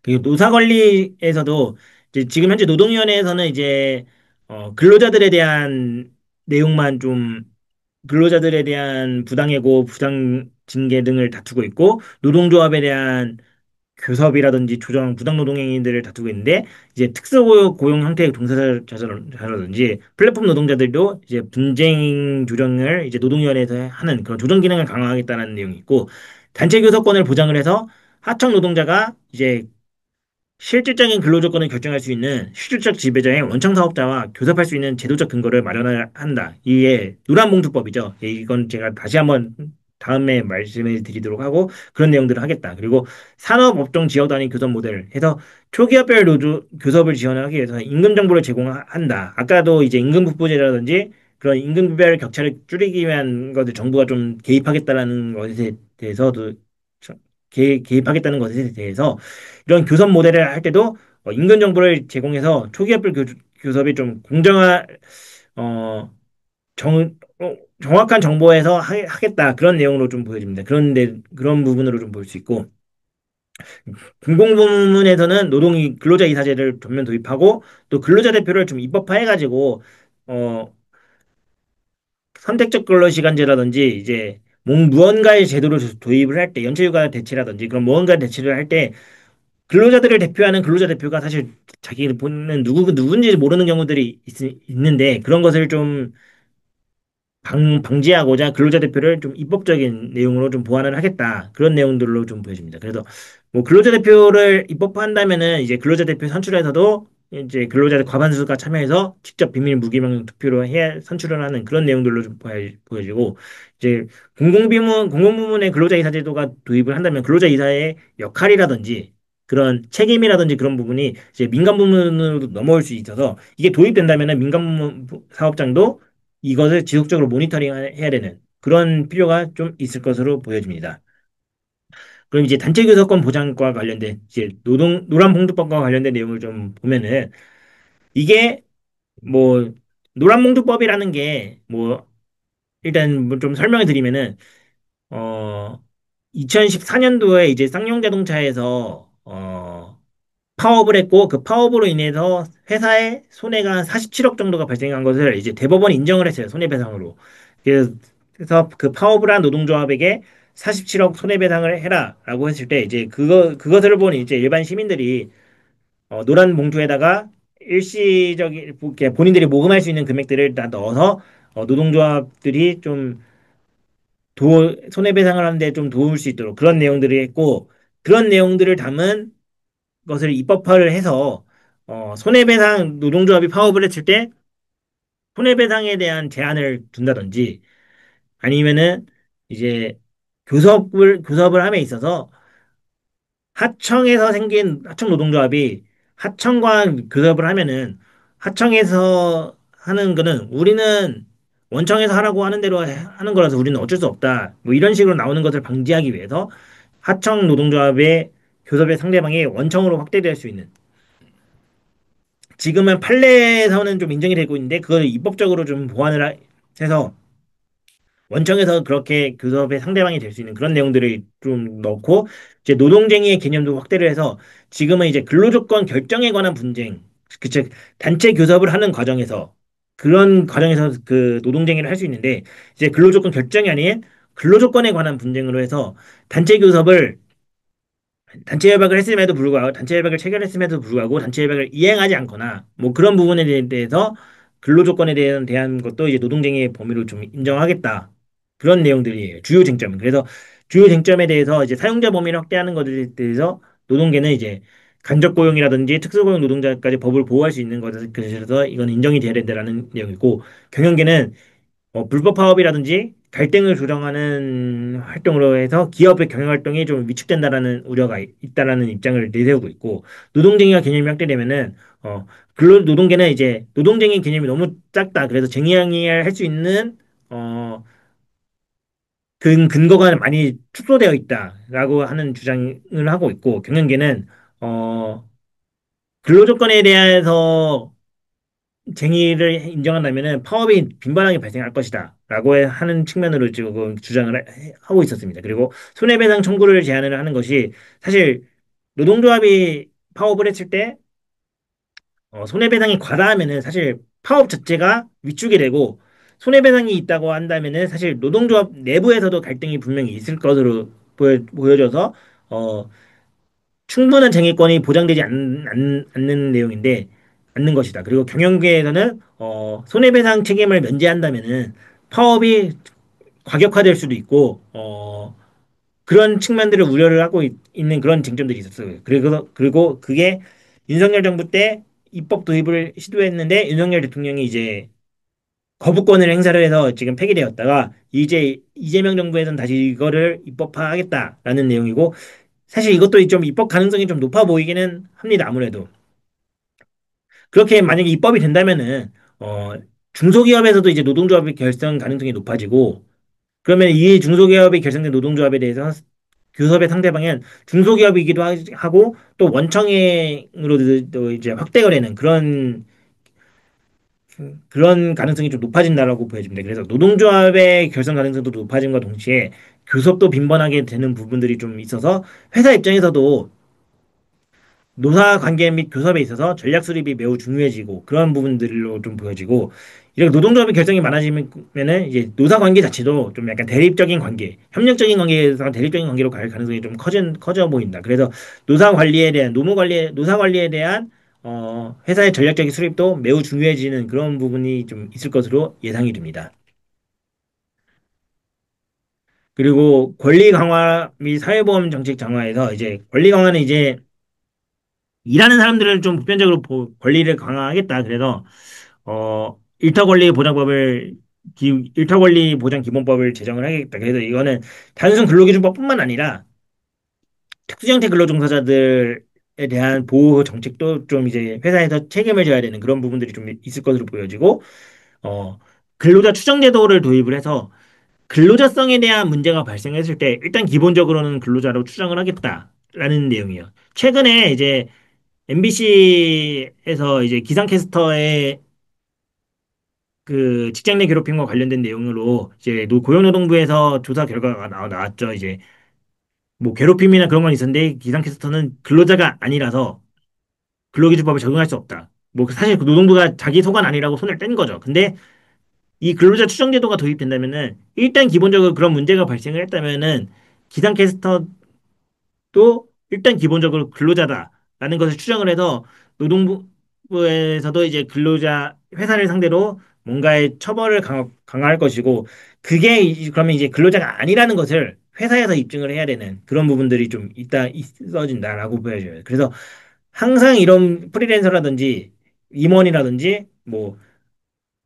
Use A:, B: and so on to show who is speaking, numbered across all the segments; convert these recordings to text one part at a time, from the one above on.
A: 그리고 노사관리에서도 이제 지금 현재 노동위원회에서는 이제 근로자들에 대한 내용만 좀 근로자들에 대한 부당해고, 부당 징계 등을 다투고 있고 노동조합에 대한 교섭이라든지 조정, 부당노동행위들을 다투고 있는데 이제 특수고용 형태의 종사자라든지 플랫폼 노동자들도 이제 분쟁 조정을 이제 노동위원회에서 하는 그런 조정 기능을 강화하겠다는 내용이 있고 단체 교섭권을 보장을 해서 하청 노동자가 이제 실질적인 근로조건을 결정할 수 있는 실질적 지배자의 원청 사업자와 교섭할 수 있는 제도적 근거를 마련을 한다. 이게 노란봉투법이죠. 예, 이건 제가 다시 한번 다음에 말씀을 드리도록 하고 그런 내용들을 하겠다. 그리고 산업업종 지역 단위 교섭 모델 해서 초기업별 노조 교섭을 지원하기 위해서 임금 정보를 제공한다. 아까도 이제 임금복부제라든지 그런 임금별 격차를 줄이기 위한 것을 정부가 좀 개입하겠다라는 것에 대해서도 개입하겠다는 것에 대해서 이런 교섭 모델을 할 때도 인근 정보를 제공해서 초기화별 교섭이 좀 공정한 어, 정확한 정보에서 하겠다 그런 내용으로 좀 보여집니다. 그런데 그런 부분으로 좀 볼 수 있고 공공부문에서는 노동이 근로자 이사제를 전면 도입하고 또 근로자 대표를 좀 입법화해가지고 어, 선택적 근로시간제라든지 이제 무언가의 제도를 도입을 할 때 연체휴가 대체라든지 그런 무언가 대체를 할때 근로자들을 대표하는 근로자 대표가 사실 자기 본인은 누군지 모르는 경우들이 있는데 그런 것을 좀 방지하고자 근로자 대표를 좀 입법적인 내용으로 좀 보완을 하겠다. 그런 내용들로 좀 보여집니다. 그래서 뭐 근로자 대표를 입법화한다면은 이제 근로자 대표 선출에서도 이제 근로자들 과반수가 참여해서 직접 비밀 무기명 투표로 해 선출을 하는 그런 내용들로 좀 보여지고 이제 공공부문의 근로자 이사 제도가 도입을 한다면 근로자 이사의 역할이라든지 그런 책임이라든지 그런 부분이 이제 민간 부문으로 넘어올 수 있어서 이게 도입된다면은 민간 부문 사업장도 이것을 지속적으로 모니터링 해야 되는 그런 필요가 좀 있을 것으로 보여집니다. 그럼 이제 단체 교섭권 보장과 관련된 이제 노란봉투법과 관련된 내용을 좀 보면은 이게 뭐 노란봉투법이라는 게 뭐 일단 뭐좀 설명을 드리면은 어 2014년도에 이제 쌍용자동차에서 파업을 했고 그 파업으로 인해서 회사에 손해가 한 47억 정도가 발생한 것을 이제 대법원이 인정을 했어요. 손해배상으로. 그래서 그 파업을 한 노동조합에게 47억 손해배상을 해라라고 했을 때 이제 그것을 본 이제 일반 시민들이 노란 봉투에다가 일시적인 이렇게 본인들이 모금할 수 있는 금액들을 다 넣어서 노동조합들이 좀 손해배상을 하는데 좀 도울 수 있도록 그런 내용들을 했고 그런 내용들을 담은 것을 입법화를 해서 손해배상 노동조합이 파업을 했을 때 손해배상에 대한 제한을 둔다든지 아니면은 이제 교섭을 함에 있어서 하청에서 생긴 하청 노동조합이 하청과 교섭을 하면은 하청에서 하는 거는 우리는 원청에서 하라고 하는 대로 하는 거라서 우리는 어쩔 수 없다. 뭐 이런 식으로 나오는 것을 방지하기 위해서 하청 노동조합의 교섭의 상대방이 원청으로 확대될 수 있는 지금은 판례에서는 좀 인정이 되고 있는데 그걸 입법적으로 좀 해서 원청에서 그렇게 교섭의 상대방이 될 수 있는 그런 내용들을 좀 넣고 이제 노동쟁의의 개념도 확대를 해서 지금은 이제 근로조건 결정에 관한 분쟁, 그즉 단체 교섭을 하는 과정에서 그런 과정에서 그 노동쟁의를 할 수 있는데 이제 근로조건 결정이 아닌 근로조건에 관한 분쟁으로 해서 단체 교섭을 단체 협약을 했음에도 불구하고 단체 협약을 체결했음에도 불구하고 단체 협약을 이행하지 않거나 뭐 그런 부분에 대해서 근로조건에 대한 것도 이제 노동쟁의의 범위로 좀 인정하겠다. 그런 내용들이에요. 주요 쟁점. 그래서 주요 쟁점에 대해서 이제 사용자 범위를 확대하는 것에 대해서 노동계는 이제 간접 고용이라든지 특수고용 노동자까지 법을 보호할 수 있는 것에 그래서 이건 인정이 돼야 된다라는 내용이고 경영계는 불법 파업이라든지 갈등을 조정하는 활동으로 해서 기업의 경영 활동이 좀 위축된다라는 우려가 있다라는 입장을 내세우고 있고 노동쟁의가 개념이 확대되면은 근로노동계는 이제 노동쟁의 개념이 너무 작다. 그래서 쟁의할 수 있는 어 근거가 많이 축소되어 있다라고 하는 주장을 하고 있고 경영계는 어 근로조건에 대해서 쟁의를 인정한다면은 파업이 빈번하게 발생할 것이다. 라고 하는 측면으로 지금 주장을 하고 있었습니다. 그리고 손해배상 청구를 제한을 하는 것이 사실 노동조합이 파업을 했을 때 손해배상이 과다하면은 사실 파업 자체가 위축이 되고 손해배상이 있다고 한다면은 사실 노동조합 내부에서도 갈등이 분명히 있을 것으로 보여져서 어, 충분한 쟁의권이 보장되지 않는 내용인데 않는 것이다. 그리고 경영계에서는 손해배상 책임을 면제한다면은 파업이 과격화될 수도 있고 그런 측면들을 우려를 하고 는 그런 쟁점들이 있었어요. 그리고 그게 윤석열 정부 때 입법 도입을 시도했는데 윤석열 대통령이 이제 거부권을 행사를 해서 지금 폐기되었다가 이제 이재명 정부에서는 다시 이거를 입법화하겠다라는 내용이고 사실 이것도 좀 입법 가능성이 좀 높아 보이기는 합니다. 아무래도 그렇게 만약에 입법이 된다면은 중소기업에서도 이제 노동조합의 결성 가능성이 높아지고 그러면 이 중소기업이 결성된 노동조합에 대해서 교섭의 상대방은 중소기업이기도 하고 또 원청으로도 이제 확대가 되는 그런 가능성이 좀 높아진다라고 보여집니다. 그래서 노동조합의 결성 가능성도 높아짐과 동시에 교섭도 빈번하게 되는 부분들이 좀 있어서 회사 입장에서도 노사 관계 및 교섭에 있어서 전략 수립이 매우 중요해지고 그런 부분들로 좀 보여지고 이렇게 노동조합의 결성이 많아지면은 이제 노사 관계 자체도 좀 약간 대립적인 관계, 협력적인 관계에서 대립적인 관계로 갈 가능성이 좀 커져 보인다. 그래서 노사 관리에 대한 노사 관리에 대한 회사의 전략적인 수립도 매우 중요해지는 그런 부분이 좀 있을 것으로 예상이 됩니다. 그리고 권리 강화 및 사회보험 정책 강화에서 이제 권리 강화는 이제 일하는 사람들을 좀 보편적으로 권리를 강화하겠다. 그래서 일터 권리 보장 기본법을 제정을 하겠다. 그래서 이거는 단순 근로기준법뿐만 아니라 특수형태 근로종사자들에 대한 보호 정책도 좀 이제 회사에서 책임을 져야 되는 그런 부분들이 좀 있을 것으로 보여지고 어 근로자 추정제도를 도입을 해서 근로자성에 대한 문제가 발생했을 때 일단 기본적으로는 근로자로 추정을 하겠다라는 내용이에요. 최근에 이제 MBC에서 이제 기상캐스터의 그 직장 내 괴롭힘과 관련된 내용으로 이제 고용노동부에서 조사 결과가 나왔죠. 이제 뭐 괴롭힘이나 그런 건 있었는데 기상캐스터는 근로자가 아니라서 근로기준법을 적용할 수 없다. 뭐 사실 그 노동부가 자기 소관 아니라고 손을 뗀 거죠. 근데 이 근로자 추정제도가 도입된다면은 일단 기본적으로 그런 문제가 발생을 했다면은 기상캐스터 또 일단 기본적으로 근로자다라는 것을 추정을 해서 노동부에서도 이제 근로자 회사를 상대로 뭔가의 처벌을 강화할 것이고 그게 그러면 이제 근로자가 아니라는 것을 회사에서 입증을 해야 되는 그런 부분들이 좀 있어진다라고 보여져요. 그래서 항상 이런 프리랜서라든지 임원이라든지 뭐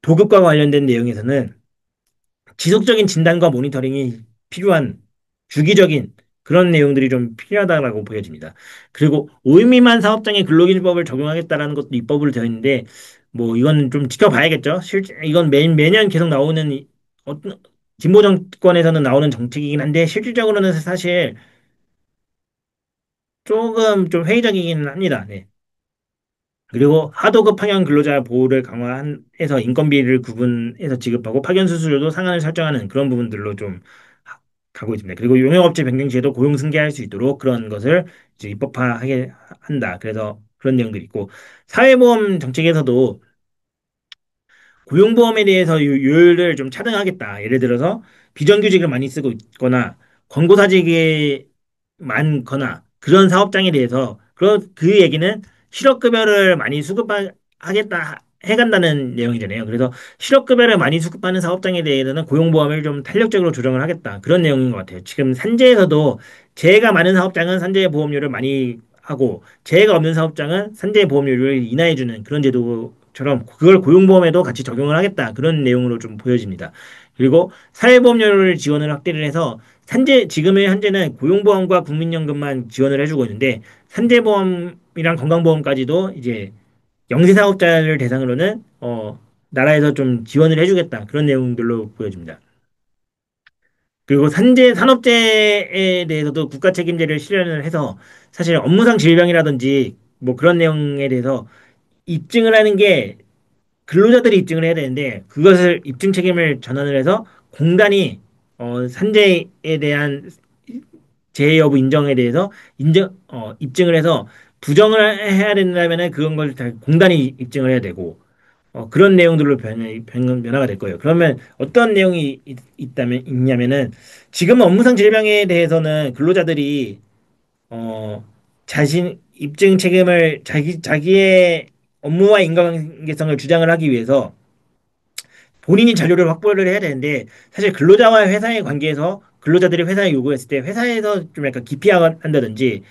A: 도급과 관련된 내용에서는 지속적인 진단과 모니터링이 필요한 주기적인 그런 내용들이 좀 필요하다고 보여집니다. 그리고 5인 미만 사업장에 근로기준법을 적용하겠다라는 것도 입법으로 되어 있는데 뭐 이건 좀 지켜봐야겠죠. 실제 이건 매년 계속 나오는 어떤 진보 정권에서는 나오는 정책이긴 한데 실질적으로는 사실 조금 좀 회의적이긴 합니다. 네. 그리고 하도급 파견 근로자 보호를 강화해서 인건비를 구분해서 지급하고 파견 수수료도 상한을 설정하는 그런 부분들로 좀 가고 있습니다. 그리고 용역업체 변경 시에도 고용 승계할 수 있도록 그런 것을 이제 입법화하게 한다. 그래서 그런 내용들이 있고 사회보험 정책에서도 고용보험에 대해서 요율을 좀 차등하겠다. 예를 들어서 비정규직을 많이 쓰고 있거나 권고사직이 많거나 그런 사업장에 대해서 그 얘기는 실업급여를 많이 수급하겠다 해간다는 내용이잖아요. 그래서 실업급여를 많이 수급하는 사업장에 대해서는 고용보험을 좀 탄력적으로 조정을 하겠다. 그런 내용인 것 같아요. 지금 산재에서도 재해가 많은 사업장은 산재 보험료를 많이 하고 재해가 없는 사업장은 산재 보험료를 인하해주는 그런 제도처럼 그걸 고용보험에도 같이 적용을 하겠다. 그런 내용으로 좀 보여집니다. 그리고 사회보험료를 지원을 확대를 해서 지금의 현재는 고용보험과 국민연금만 지원을 해주고 있는데 산재보험이랑 건강보험까지도 이제 영세사업자를 대상으로는 나라에서 좀 지원을 해주겠다. 그런 내용들로 보여집니다. 그리고 산업재해에 대해서도 국가 책임제를 실현을 해서 사실 업무상 질병이라든지 뭐 그런 내용에 대해서 입증을 하는 게 근로자들이 입증을 해야 되는데 그것을 입증 책임을 전환을 해서 공단이 산재에 대한 재해 여부 인정에 대해서 입증을 해서 부정을 해야 된다면은 그런 걸 다 공단이 입증을 해야 되고 그런 내용들로 변화가 될 거예요. 그러면 어떤 내용이 있냐면은 지금 업무상 질병에 대해서는 근로자들이 어, 자신 입증 책임을 자기의 업무와 인간관계성을 주장을 하기 위해서 본인이 자료를 확보를 해야 되는데 사실 근로자와 회사의 관계에서 근로자들이 회사에 요구했을 때 회사에서 좀 약간 기피한다든지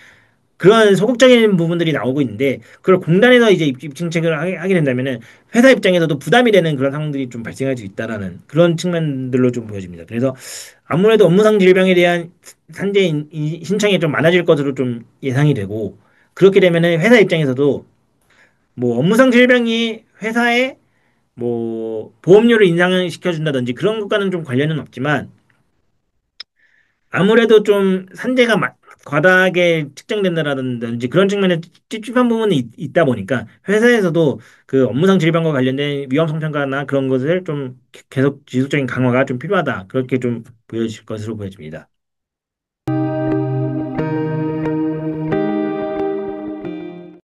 A: 그런 소극적인 부분들이 나오고 있는데 그걸 공단에서 이제 입증책을 하게 된다면은 회사 입장에서도 부담이 되는 그런 상황들이 좀 발생할 수 있다라는 그런 측면들로 좀 보여집니다. 그래서 아무래도 업무상 질병에 대한 산재 신청이 좀 많아질 것으로 좀 예상이 되고 그렇게 되면은 회사 입장에서도 뭐 업무상 질병이 회사에 뭐 보험료를 인상시켜 준다든지 그런 것과는 좀 관련은 없지만 아무래도 좀 산재가 과다하게 측정된다라든지 그런 측면에 찝찝한 부분이 있다 보니까 회사에서도 그 업무상 질병과 관련된 위험 성평가나 그런 것을 좀 계속 지속적인 강화가 좀 필요하다. 그렇게 좀 보여질 것으로 보여집니다.